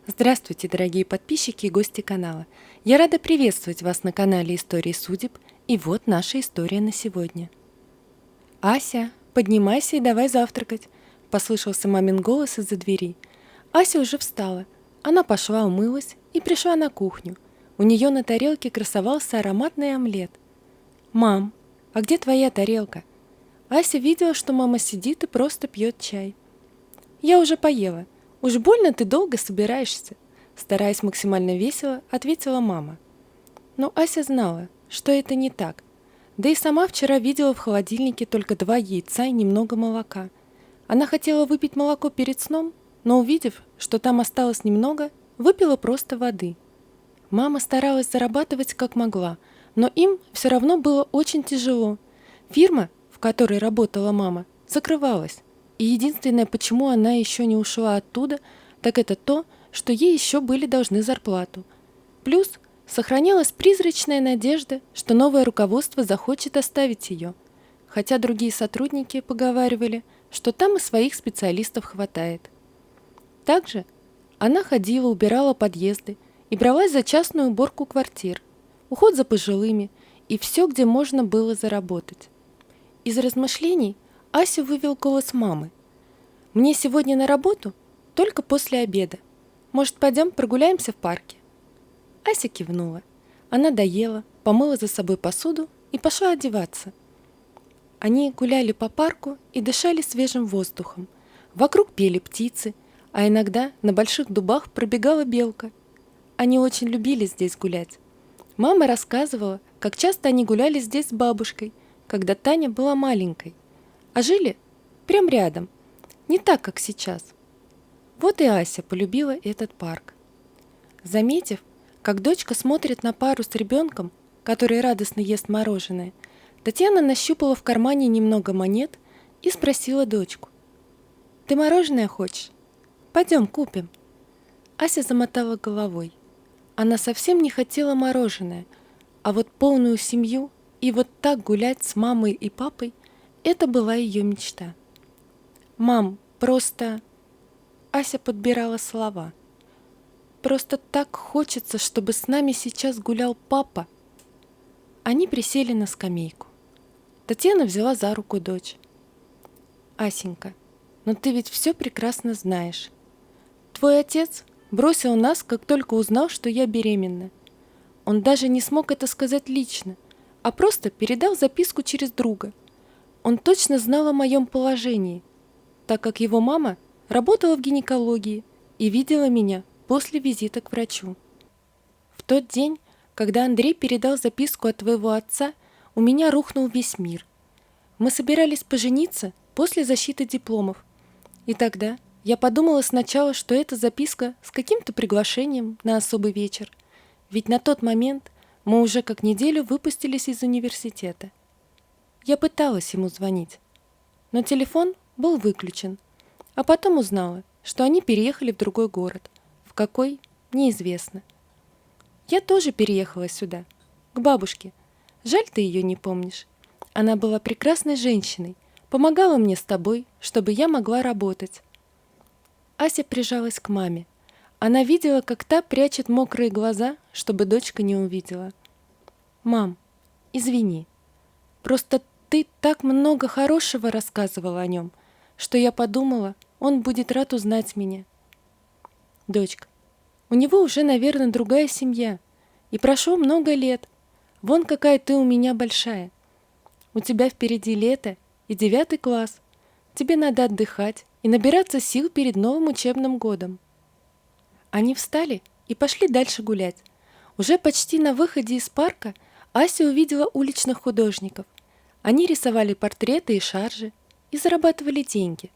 Здравствуйте, дорогие подписчики и гости канала. Я рада приветствовать вас на канале Истории судеб, и вот наша история на сегодня. «Ася, поднимайся и давай завтракать», – послышался мамин голос из-за двери. Ася уже встала. Она пошла умылась и пришла на кухню. У нее на тарелке красовался ароматный омлет. «Мам, а где твоя тарелка?» Ася видела, что мама сидит и просто пьет чай. «Я уже поела. Уж больно ты долго собираешься», стараясь максимально весело, ответила мама. Но Ася знала, что это не так. Да и сама вчера видела в холодильнике только 2 яйца и немного молока. Она хотела выпить молоко перед сном, но увидев, что там осталось немного, выпила просто воды. Мама старалась зарабатывать как могла, но им все равно было очень тяжело. Фирма, в которой работала мама, закрывалась. И единственное, почему она еще не ушла оттуда, так это то, что ей еще были должны зарплату. Плюс сохранялась призрачная надежда, что новое руководство захочет оставить ее. Хотя другие сотрудники поговаривали, что там и своих специалистов хватает. Также она ходила, убирала подъезды и бралась за частную уборку квартир, уход за пожилыми и все, где можно было заработать. Из размышлений Асю вывел голос мамы. «Мне сегодня на работу только после обеда. Может, пойдем прогуляемся в парке?» Ася кивнула. Она доела, помыла за собой посуду и пошла одеваться. Они гуляли по парку и дышали свежим воздухом. Вокруг пели птицы, а иногда на больших дубах пробегала белка. Они очень любили здесь гулять. Мама рассказывала, как часто они гуляли здесь с бабушкой, когда Таня была маленькой, а жили прям рядом, не так, как сейчас. Вот и Ася полюбила этот парк. Заметив, как дочка смотрит на пару с ребенком, который радостно ест мороженое, Татьяна нащупала в кармане немного монет и спросила дочку: «Ты мороженое хочешь? Пойдем купим». Ася замотала головой. Она совсем не хотела мороженое, а вот полную семью и вот так гулять с мамой и папой – это была ее мечта. «Мам, просто…» Ася подбирала слова. «Просто так хочется, чтобы с нами сейчас гулял папа». Они присели на скамейку. Татьяна взяла за руку дочь. «Асенька, но ты ведь все прекрасно знаешь. Твой отец бросил нас, как только узнал, что я беременна. Он даже не смог это сказать лично, а просто передал записку через друга. Он точно знал о моем положении, так как его мама работала в гинекологии и видела меня после визита к врачу. В тот день, когда Андрей передал записку от твоего отца, у меня рухнул весь мир. Мы собирались пожениться после защиты дипломов, и тогда я подумала сначала, что это записка с каким-то приглашением на особый вечер, ведь на тот момент мы уже как неделю выпустились из университета. Я пыталась ему звонить, но телефон был выключен, а потом узнала, что они переехали в другой город, в какой – неизвестно. Я тоже переехала сюда, к бабушке. Жаль, ты ее не помнишь. Она была прекрасной женщиной, помогала мне с тобой, чтобы я могла работать». Ася прижалась к маме. Она видела, как та прячет мокрые глаза, чтобы дочка не увидела. «Мам, извини. Просто ты так много хорошего рассказывала о нем, что я подумала, он будет рад узнать меня». «Дочка, у него уже, наверное, другая семья, и прошло много лет. Вон какая ты у меня большая. У тебя впереди лето и 9 класс. Тебе надо отдыхать и набираться сил перед новым учебным годом». Они встали и пошли дальше гулять. Уже почти на выходе из парка Ася увидела уличных художников. Они рисовали портреты и шаржи и зарабатывали деньги.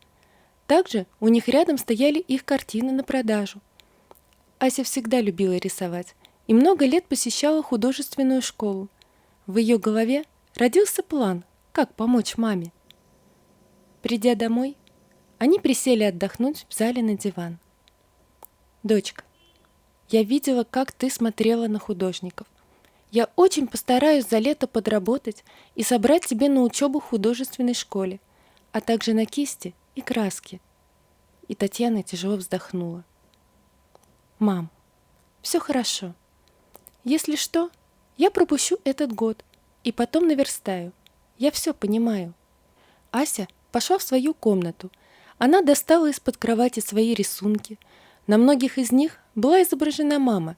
Также у них рядом стояли их картины на продажу. Ася всегда любила рисовать и много лет посещала художественную школу. В ее голове родился план, как помочь маме. Придя домой, они присели отдохнуть в зале на диван. «Дочка, я видела, как ты смотрела на художников. Я очень постараюсь за лето подработать и собрать тебе на учебу в художественной школе, а также на кисти и краски». И Татьяна тяжело вздохнула. «Мам, все хорошо. Если что, я пропущу этот год и потом наверстаю. Я все понимаю». Ася пошла в свою комнату. Она достала из-под кровати свои рисунки. На многих из них была изображена мама.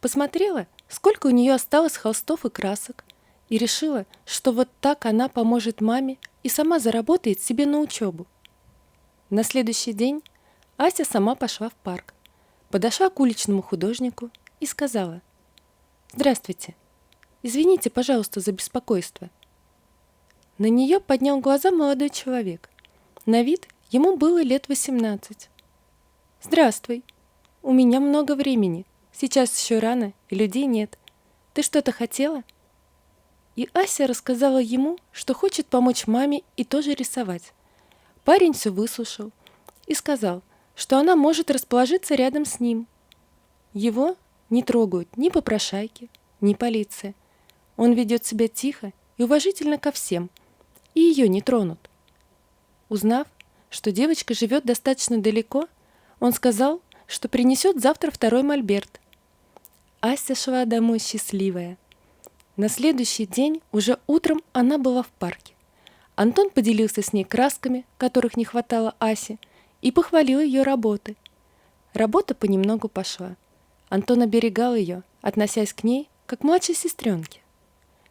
Посмотрела, сколько у нее осталось холстов и красок, и решила, что вот так она поможет маме и сама заработает себе на учебу. На следующий день Ася сама пошла в парк, подошла к уличному художнику и сказала: «Здравствуйте, извините, пожалуйста, за беспокойство». На нее поднял глаза молодой человек. На вид ему было лет 18. «Здравствуй. У меня много времени. Сейчас еще рано, и людей нет. Ты что-то хотела?» И Ася рассказала ему, что хочет помочь маме и тоже рисовать. Парень все выслушал и сказал, что она может расположиться рядом с ним. Его не трогают ни попрошайки, ни полиция. Он ведет себя тихо и уважительно ко всем, и ее не тронут. Узнав, что девочка живет достаточно далеко, он сказал, что принесет завтра второй мольберт. Ася шла домой счастливая. На следующий день, уже утром, она была в парке. Антон поделился с ней красками, которых не хватало Асе, и похвалил ее работы. Работа понемногу пошла. Антон оберегал ее, относясь к ней, как к младшей сестренке.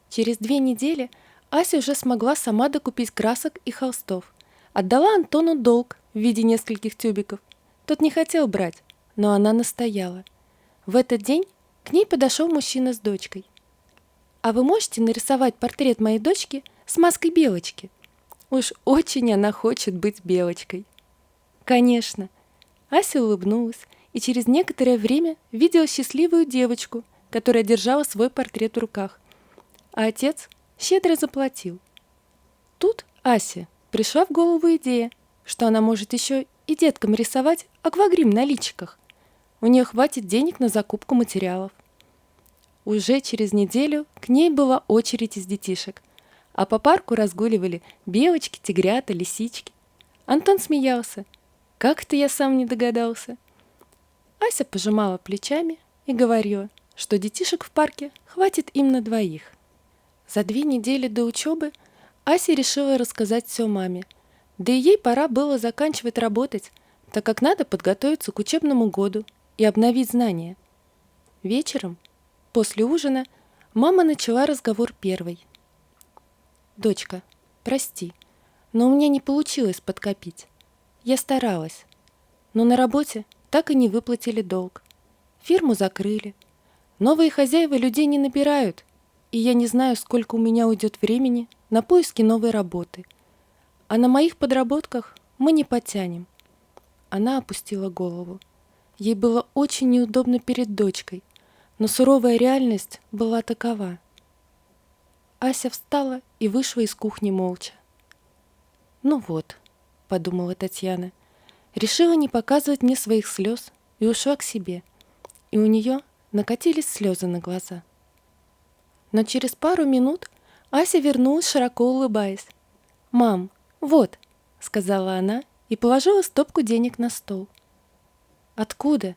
Через 2 недели Ася уже смогла сама докупить красок и холстов. Отдала Антону долг в виде нескольких тюбиков. Тот не хотел брать, но она настояла. В этот день к ней подошел мужчина с дочкой. «А вы можете нарисовать портрет моей дочки с маской Белочки? Уж очень она хочет быть Белочкой». «Конечно». Ася улыбнулась и через некоторое время видела счастливую девочку, которая держала свой портрет в руках. А отец щедро заплатил. Тут Асе пришла в голову идея, что она может еще и деткам рисовать аквагрим на личиках. У нее хватит денег на закупку материалов. Уже через неделю к ней была очередь из детишек, а по парку разгуливали белочки, тигрята, лисички. Антон смеялся. «Как это я сам не догадался?» Ася пожимала плечами и говорила, что детишек в парке хватит им на 2. За 2 недели до учебы Ася решила рассказать все маме. Да и ей пора было заканчивать работать, так как надо подготовиться к учебному году и обновить знания. Вечером, после ужина, мама начала разговор первой. «Дочка, прости, но у меня не получилось подкопить. Я старалась, но на работе так и не выплатили долг. Фирму закрыли. Новые хозяева людей не набирают, и я не знаю, сколько у меня уйдет времени на поиски новой работы. А на моих подработках мы не потянем». Она опустила голову. Ей было очень неудобно перед дочкой, но суровая реальность была такова. Ася встала и вышла из кухни молча. «Ну вот», — подумала Татьяна, решила не показывать мне своих слез и ушла к себе, и у нее накатились слезы на глаза. Но через пару минут Ася вернулась, широко улыбаясь. «Мам, вот», — сказала она и положила стопку денег на стол. «Откуда?»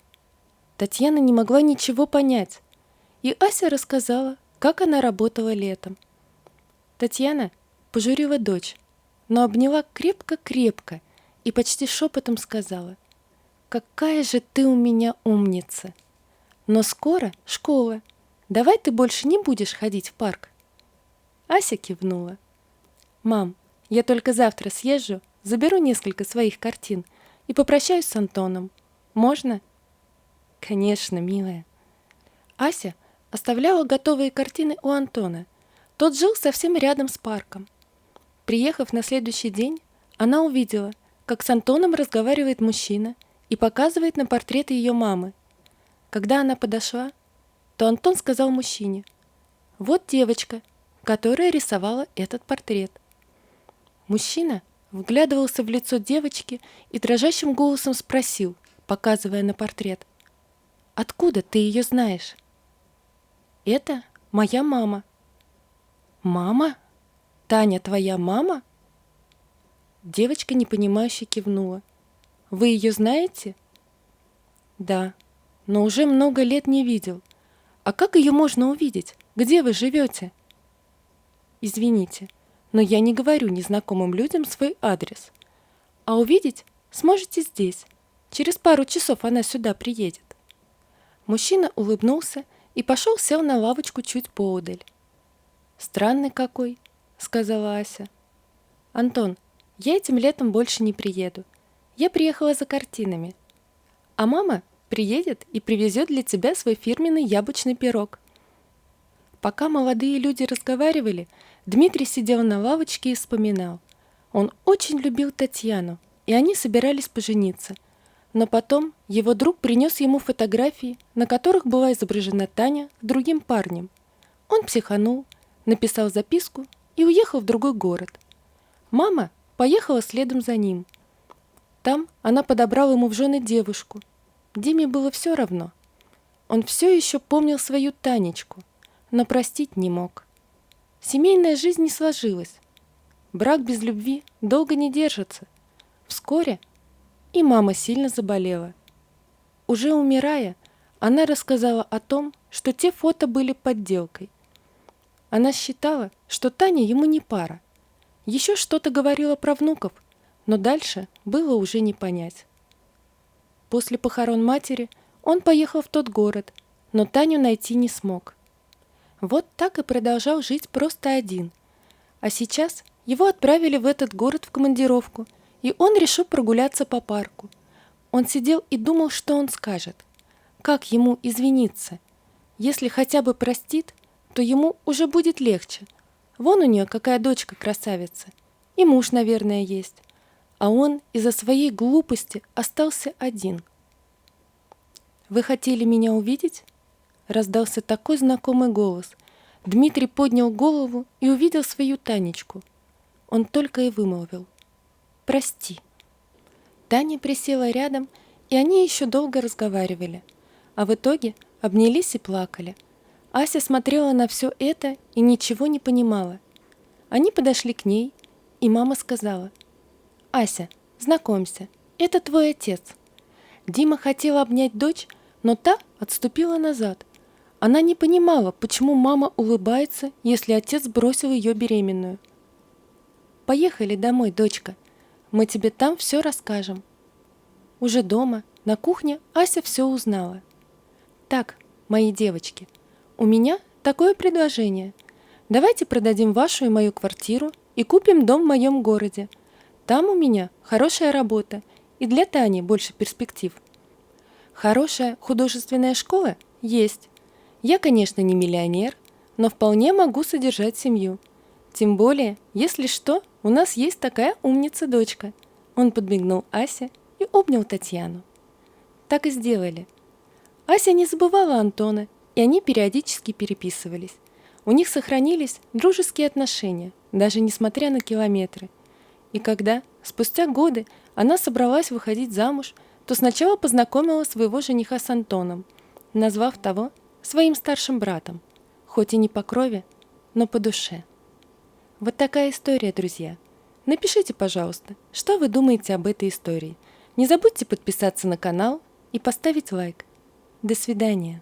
Татьяна не могла ничего понять, и Ася рассказала, как она работала летом. Татьяна пожурила дочь, но обняла крепко-крепко и почти шепотом сказала: «Какая же ты у меня умница! Но скоро школа. Давай ты больше не будешь ходить в парк». Ася кивнула. «Мам, я только завтра съезжу, заберу несколько своих картин и попрощаюсь с Антоном. Можно?» «Конечно, милая». Ася оставляла готовые картины у Антона. Тот жил совсем рядом с парком. Приехав на следующий день, она увидела, как с Антоном разговаривает мужчина и показывает на портрет ее мамы. Когда она подошла, то Антон сказал мужчине: «Вот девочка, которая рисовала этот портрет». Мужчина вглядывался в лицо девочки и дрожащим голосом спросил, показывая на портрет: «Откуда ты ее знаешь?» «Это моя мама». «Мама? Таня твоя мама?» Девочка непонимающе кивнула. «Вы ее знаете?» «Да, но уже много лет не видел. А как ее можно увидеть? Где вы живете? Извините, но я не говорю незнакомым людям свой адрес. А увидеть сможете здесь. Через пару часов она сюда приедет. Мужчина улыбнулся и сел на лавочку чуть поодаль. «Странный какой», — сказала Ася. «Антон, я этим летом больше не приеду. Я приехала за картинами. А мама приедет и привезет для тебя свой фирменный яблочный пирог». Пока молодые люди разговаривали, Дмитрий сидел на лавочке и вспоминал. Он очень любил Татьяну, и они собирались пожениться. Но потом его друг принес ему фотографии, на которых была изображена Таня с другим парнем. Он психанул, написал записку и уехал в другой город. Мама поехала следом за ним. Там она подобрала ему в жены девушку. Диме было все равно. Он все еще помнил свою Танечку, но простить не мог. Семейная жизнь не сложилась. Брак без любви долго не держится. Вскоре и мама сильно заболела. Уже умирая, она рассказала о том, что те фото были подделкой. Она считала, что Таня ему не пара. Еще что-то говорила про внуков, но дальше было уже не понять. После похорон матери он поехал в тот город, но Таню найти не смог. Вот так и продолжал жить просто один. А сейчас его отправили в этот город в командировку, и он решил прогуляться по парку. Он сидел и думал, что он скажет. Как ему извиниться? Если хотя бы простит, то ему уже будет легче. Вон у нее какая дочка красавица. И муж, наверное, есть. А он из-за своей глупости остался один. «Вы хотели меня увидеть?» Раздался такой знакомый голос. Дмитрий поднял голову и увидел свою Танечку. Он только и вымолвил: «Прости». Таня присела рядом, и они еще долго разговаривали. А в итоге обнялись и плакали. Ася смотрела на все это и ничего не понимала. Они подошли к ней, и мама сказала: «Ася, знакомься, это твой отец». Дима хотела обнять дочь, но та отступила назад. Она не понимала, почему мама улыбается, если отец бросил ее беременную. «Поехали домой, дочка. Мы тебе там все расскажем». Уже дома, на кухне, Ася все узнала. «Так, мои девочки, у меня такое предложение. Давайте продадим вашу и мою квартиру и купим дом в моем городе. Там у меня хорошая работа, и для Тани больше перспектив. Хорошая художественная школа есть. Я, конечно, не миллионер, но вполне могу содержать семью. Тем более, если что, у нас есть такая умница-дочка». Он подмигнул Асе и обнял Татьяну. Так и сделали. Ася не забывала Антона, и они периодически переписывались. У них сохранились дружеские отношения, даже несмотря на километры. И когда, спустя годы, она собралась выходить замуж, то сначала познакомила своего жениха с Антоном, назвав того своим старшим братом, хоть и не по крови, но по душе. Вот такая история, друзья. Напишите, пожалуйста, что вы думаете об этой истории. Не забудьте подписаться на канал и поставить лайк. До свидания.